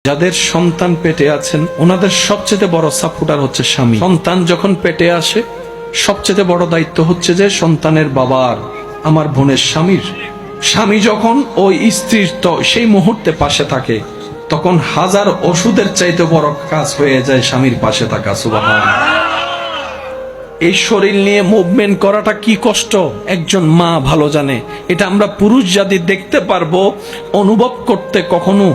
যাদের সন্তান পেটে আছেন ওনাদের সবচেয়ে বড় সাপোর্টার হচ্ছে স্বামী। সন্তান যখন পেটে আসে সবচেয়ে বড় দায়িত্ব হচ্ছে যে সন্তানের বাবার, আমার বোনের স্বামীর। স্বামী যখন ওই স্ত্রীর সেই মুহূর্তে পাশে থাকে তখন হাজার ওষুধের চাইতে বড় কাজ হয়ে যায় স্বামীর পাশে থাকা। সুবহানাল্লাহ। এই শরীর নিয়ে মুভমেন্ট করাটা কি কষ্ট একজন মা ভালো জানে। এটা আমরা পুরুষ জাতি দেখতে পারবো, অনুভব করতে কখনো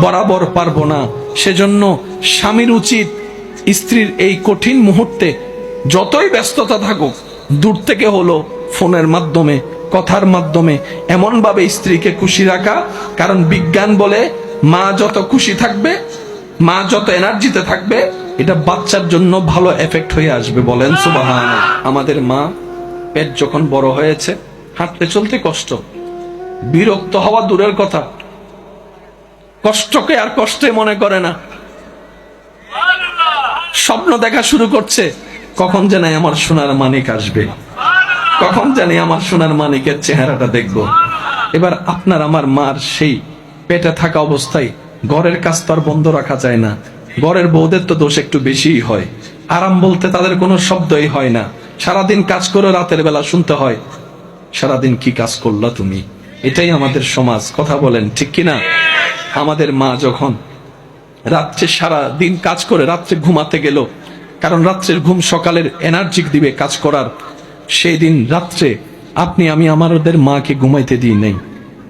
বরাবর পারবো না। সেজন্য স্বামীর উচিত স্ত্রীর এই কঠিন মুহূর্তে যতই ব্যস্ততা থাকুক দূর থেকে হলো ফোনের মাধ্যমে, কথার মাধ্যমে এমন ভাবে স্ত্রীকে খুশি রাখা। কারণ বিজ্ঞান বলে মা যত খুশি থাকবে, মা যত এনার্জিতে থাকবে, এটা বাচ্চার জন্য ভালো এফেক্ট হয়ে আসবে। বলেন সুবহানাল্লাহ। আমাদের মা পেট যখন বড় হয়েছে হাঁটতে চলতে কষ্ট, বিরক্ত হওয়া দূরের কথা, কষ্টকে আর কষ্টে মনে করে না। স্বপ্ন দেখা শুরু করছে, কখন জানি আমার সোনার মানিক আসবে, কখন জানি আমার সোনার মানিকের চেহারাটা দেখব। এবার আপনার আমার মার সেই পেটে থাকা অবস্থায় ঘরের কাজ তো আর বন্ধ রাখা যায় না। ঘরের বউদের তো দোষ একটু বেশিই হয়। আরাম বলতে তাদের কোনো শব্দই হয় না। সারাদিন কাজ করে রাতের বেলা শুনতে হয়, সারাদিন কি কাজ করলা তুমি। এটাই আমাদের সমাজ। কথা বলেন ঠিক কিনা? আমাদের মা যখন রাত্রে সারা দিন কাজ করে রাত্রে ঘুমাতে গেল, কারণ রাত্রের ঘুম সকালের এনার্জি দিবে কাজ করার, সেই দিন রাত্রে আপনি আমি আমাদের মাকে ঘুমাইতে দিই নাই।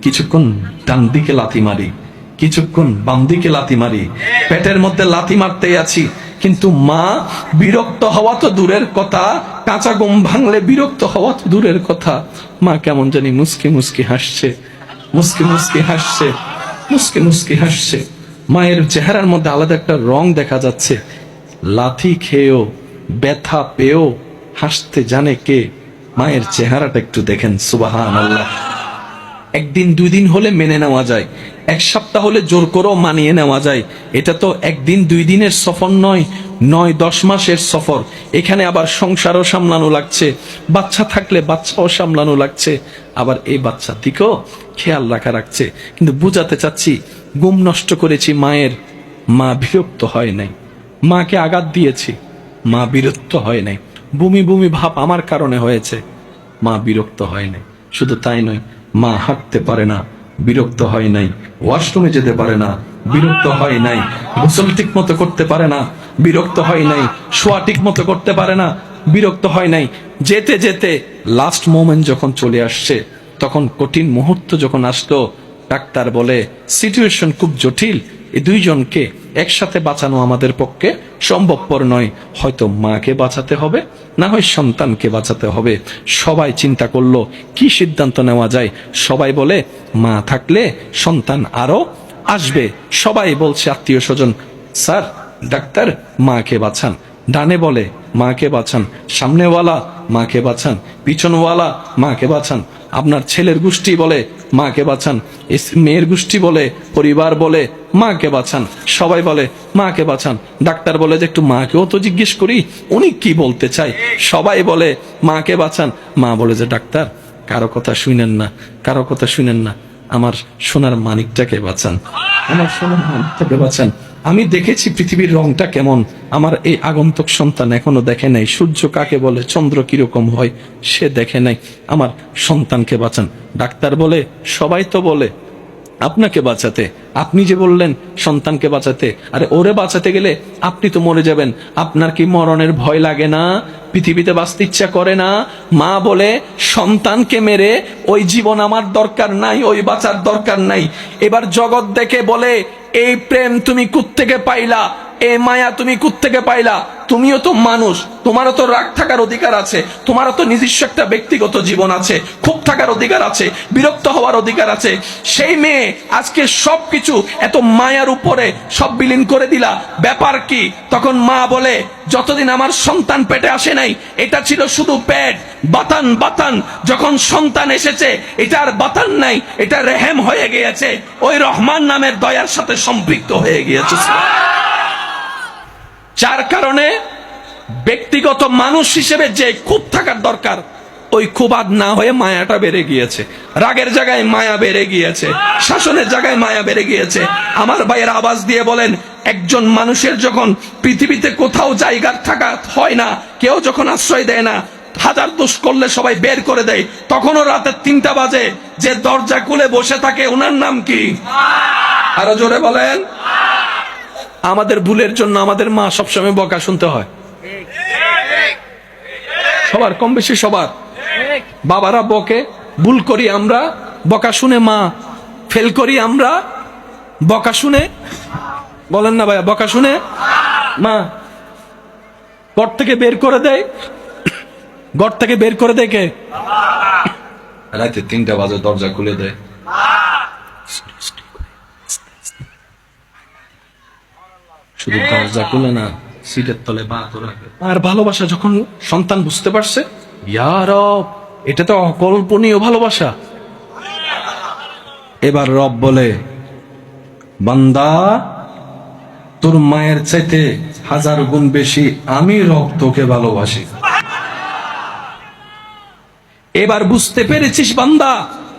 কিছুক্ষণ ডান দিকে লাথি মারি, কিছুক্ষণ বাম দিকে লাথি মারি, পেটের মধ্যে লাথি মারতেই আছি। কিন্তু মা বিরক্ত হওয়া তো দূরের কথা, কাঁচা ঘুম ভাঙলে বিরক্ত হওয়া তো দূরের কথা। মা কেমন জানি মুস্কি মুস্কি হাসছে, মুস্কি মুস্কি হাসছে, মুস্কি মুস্কি হাসছে। মায়ের চেহারার মধ্যে আলাদা একটা রং দেখা যাচ্ছে। লাথি খেয়েও ব্যথা পেয়েও হাসতে জানে কে? মায়ের চেহারাটা একটু দেখেন। সুবহানাল্লাহ। একদিন দুই দিন হলে মেনে নেওয়া যায়, এক সপ্তাহ হলে জোর করেও মানিয়ে নেওয়া যায়। এটা তো একদিন দুই দিনের সফর নয়, 9-10 মাসের সফর। এখানে আবার সংসারও সামলানো লাগছে, বাচ্চা থাকলে বাচ্চাও সামলানো লাগছে, আবার এই বাচ্চা দিকেও খেয়াল রাখা রাখছে। কিন্তু বুঝাতে চাচ্ছি, ঘুম নষ্ট করেছি মায়ের, মা বিরক্ত হয় নাই। মাকে আঘাত দিয়েছি, মা বিরক্ত হয় নাই। বমি বমি ভাব আমার কারণে হয়েছে, মা বিরক্ত হয় নাই। শুধু তাই নয়, মা হাঁটতে পারে না, বিরক্ত হয় নাই। ওয়াশরুমে যেতে পারে না, বিরক্ত হয় নাই। গোসল ঠিক মতো করতে পারে না, বিরক্ত হয় নাই। শোয়া ঠিক মতো করতে পারে না, বিরক্ত হয় নাই। যেতে যেতে লাস্ট মোমেন্ট যখন চলে আসছে, তখন কঠিন মুহূর্ত যখন আসলো, ডাক্তার বলে সিচুয়েশন খুব জটিল, এই দুইজনকে একসাথে বাঁচানো আমাদের পক্ষে সম্ভবপর নয়। হয়তো মাকে বাঁচাতে হবে, না হয় সন্তানকে বাঁচাতে হবে। সবাই চিন্তা করলো কি সিদ্ধান্ত নেওয়া যায়। সবাই বলে মা থাকলে সন্তান আরো আসবে। সবাই বলছে আত্মীয় স্বজন, স্যার ডাক্তার মাকে বাঁচান। ডানে বলে মাকে বাঁচান, সামনেওয়ালা মাকে বাঁচান, পিছনওয়ালা মাকে বাঁচান। আপনার ছেলের গোষ্ঠী বলে মাকে বাঁচান, মেয়ের গোষ্ঠী বলে, পরিবার বলে মাকে বাঁচান, সবাই বলে মাকে বাঁচান। ডাক্তার বলে যে একটু মাকেও তো জিজ্ঞেস করি উনি কি বলতে চাই। সবাই বলে মাকে বাঁচান। মা বলে যে ডাক্তার কারো কথা শুনেন না, কারো কথা শুনেন না, আমার সোনার মানিকটাকে বাঁচান, আমার সোনার মানিকটাকে বাঁচান। আমি দেখেছি পৃথিবীর রংটা কেমন, আমার এই আগন্তুক সন্তান এখনো দেখে নাই। সূর্য কাকে বলে, চন্দ্র কিরকম হয় সে দেখে নাই, আমার সন্তানকে বাঁচান। ডাক্তার বলে সবাই তো বলে আপনাকে বাঁচাতে, আপনি যে বললেন সন্তানকে বাঁচাতে, আরে ওরে বাঁচাতে গেলে আপনি তো মরে যাবেন। আপনার কি মরণের ভয় লাগে না? পৃথিবীতে বাঁচতে ইচ্ছা করে না? মা বলে সন্তানকে মেরে ওই জীবন আমার দরকার নাই, ওই বাঁচার দরকার নাই। এবার জগৎ দেখে বলে এই প্রেম তুমি কোত্থেকে পাইলা, এই মায়া তুমি কোত্থেকে পাইলা? তুমিও তো মানুষ, তোমারও তো রাগ থাকার অধিকার আছে, তোমারও তো নিজস্ব একটা ব্যক্তিগত জীবন আছে, ক্ষোভ থাকার অধিকার আছে, বিরক্ত হওয়ার অধিকার আছে। সেই মেয়ে আজকে সবকিছু এত মায়ার উপরে সব বিলীন করে দিলা, ব্যাপার কি? তখন মা বলে যতদিন আমার সন্তান পেটে আসে নাই এটা ছিল শুধু পেট, বাতান বাতান। যখন সন্তান এসেছে এটা আর বাতান নাই, এটা রেহেম হয়ে গিয়েছে, ওই রহমান নামের দয়ার সাথে সম্পৃক্ত হয়ে গিয়েছে। যার কারণে ব্যক্তিগত মানুষ হিসেবে যে খুব থাকার দরকার ওই ক্ষোভ আর না হয়ে মায়াটা বেড়ে গিয়েছে, রাগের জায়গায় মায়া বেড়ে গিয়েছে, শাসনের জায়গায় মায়া বেড়ে গিয়েছে। আমার ভাইয়ের আওয়াজ দিয়ে বলেন, একজন মানুষের যখন পৃথিবীতে কোথাও জায়গা থাকা হয় না, কেউ যখন আশ্রয় দেয় না, হাজার দোষ করলে সবাই বের করে দেয়, তখনও রাতের 3টা বাজে যে দরজা খুলে বসে থাকে ওনার নাম কি? আরো জোরে বলেন। আমাদের ভুলের জন্য আমাদের মা সবসময় বকা শুনতে হয়, সবার, কম বেশি সবার। বাবারা বকে, ভুল করি আমরা, বকা শুনে মা, ফেল করি আমরা, বকা শুনে, বলেন না ভাইয়া, বকা শুনে মা ঘর থেকে বের করে দেয়। ঘর থেকে বের করে দেয় কে? রাতে 3টা বাজে দরজা খুলে দেয়। শুধু দরজা খুলে না, সিটের তলে পা তো রাখে। আর ভালোবাসা যখন সন্তান বুঝতে পারছে, ইয়া রব, এটা তো অকল্পনীয় ভালোবাসা। এবার রব বলে, বান্দা, তোর মায়ের চাইতে 1000 গুণ বেশি আমি রব তোকে ভালোবাসি। এবার বুঝতে পেরেছিস বান্দা,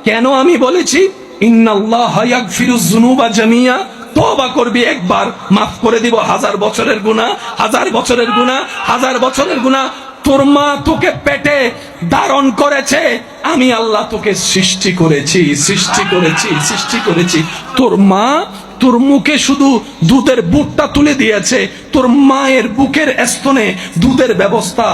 কেন আমি বলেছি ইন্নাল্লাহা ইয়াগফিরুয যুনুবা জামিয়া? তওবা করবি একবার, মাফ করে দিব 1000 বছরের গুনাহ, 1000 বছরের গুনাহ, 1000 বছরের গুনাহ। তোর মা তোকে পেটে ধারণ করেছে, আমি আল্লাহ তোকে সৃষ্টি করেছি, সৃষ্টি করেছি, সৃষ্টি করেছি। তোর মা তোর মুখে শুধু দুধের বুটটা তুলে দিয়েছে, তোর মায়ের বুকের স্তনে দুধের ব্যবস্থা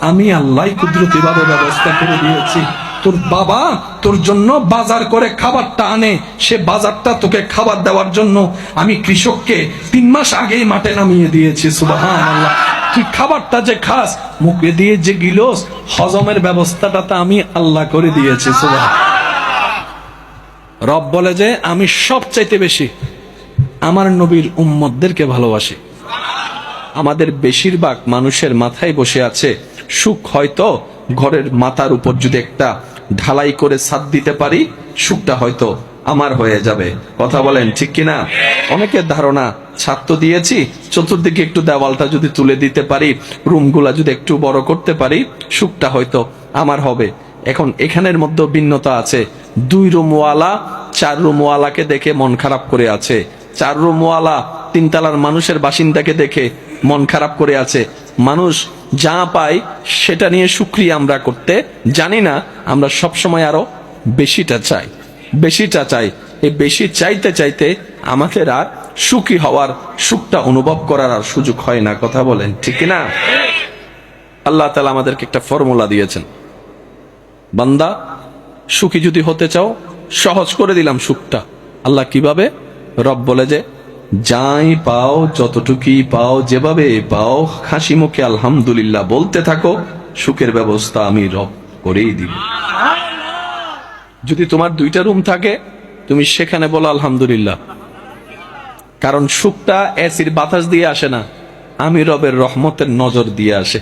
আমি আল্লাহ কুদরতি ভাবে ব্যবস্থা করে দিয়েছি। তোর বাবা তোর জন্য বাজার করে খাবারটা আনে, সে বাজারটা তোকে খাবার দেওয়ার জন্য আমি কৃষককে 3 মাস আগেই মাঠে নামিয়ে দিয়েছি। সুবহানাল্লাহ। তুই খাবারটা যে খাস, মুখে দিয়ে যে গিলস, হজমের ব্যবস্থাটা তা আমি আল্লাহ করে দিয়েছি। সুবহানাল্লাহ। রব বলে যে আমি সবচাইতে বেশি আমার নবীর উম্মতদেরকে ভালোবাসি। আমাদের বেশিরভাগ মানুষের মাথায় বসে আছে সুখ। হয়তো ঘরের মাথার উপর যদি একটা ঢালাই করে ছাদ দিতে পারি, সুখটা হয়তো আমার হয়ে যাবে। কথা বলেন ঠিক কিনা? অনেকের ধারণা ছাদ তো দিয়েছি, চতুর্দিকে একটু দেওয়ালটা যদি তুলে দিতে পারি, রুমগুলা যদি একটু বড় করতে পারি, সুখটা হয়তো আমার হবে। এখন এখানের মধ্যে ভিন্নতা আছে। 2 রুমওয়ালা 4 রুমওয়ালাকে দেখে মন খারাপ করে আছে, 4 রুমওয়ালা 3 তলার মানুষের বাসিন্দাকে দেখে মন খারাপ করে আছে। মানুষ যা পায় সেটা নিয়ে শুকরিয়া আমরা করতে জানি না, আমরা সবসময় আরো বেশিটা চাই, বেশিটা চাই। এই বেশি চাইতে চাইতে আমাদের আর সুখী হওয়ার, সুখটা অনুভব করার আর সুযোগ হয় না। কথা বলেন ঠিক না? আল্লাহ তাআলা আমাদেরকে একটা ফর্মুলা দিয়েছেন, বান্দা সুখী যদি হতে চাও, সহজ করে দিলাম সুখটা। আল্লাহ কিভাবে? রব বলে যে যাই পাও, যতটুকুই পাও, যেভাবে পাও, হাসি মুখে আলহামদুলিল্লাহ বলতে থাকো, সুখের ব্যবস্থা আমি রব করেই দিব। যদি তোমার 2টা রুম থাকে, তুমি সেখানে বলো আলহামদুলিল্লাহ, কারণ সুখটা এসির বাতাস দিয়ে আসে না, আমি রবের রহমতের নজর দিয়ে আসে।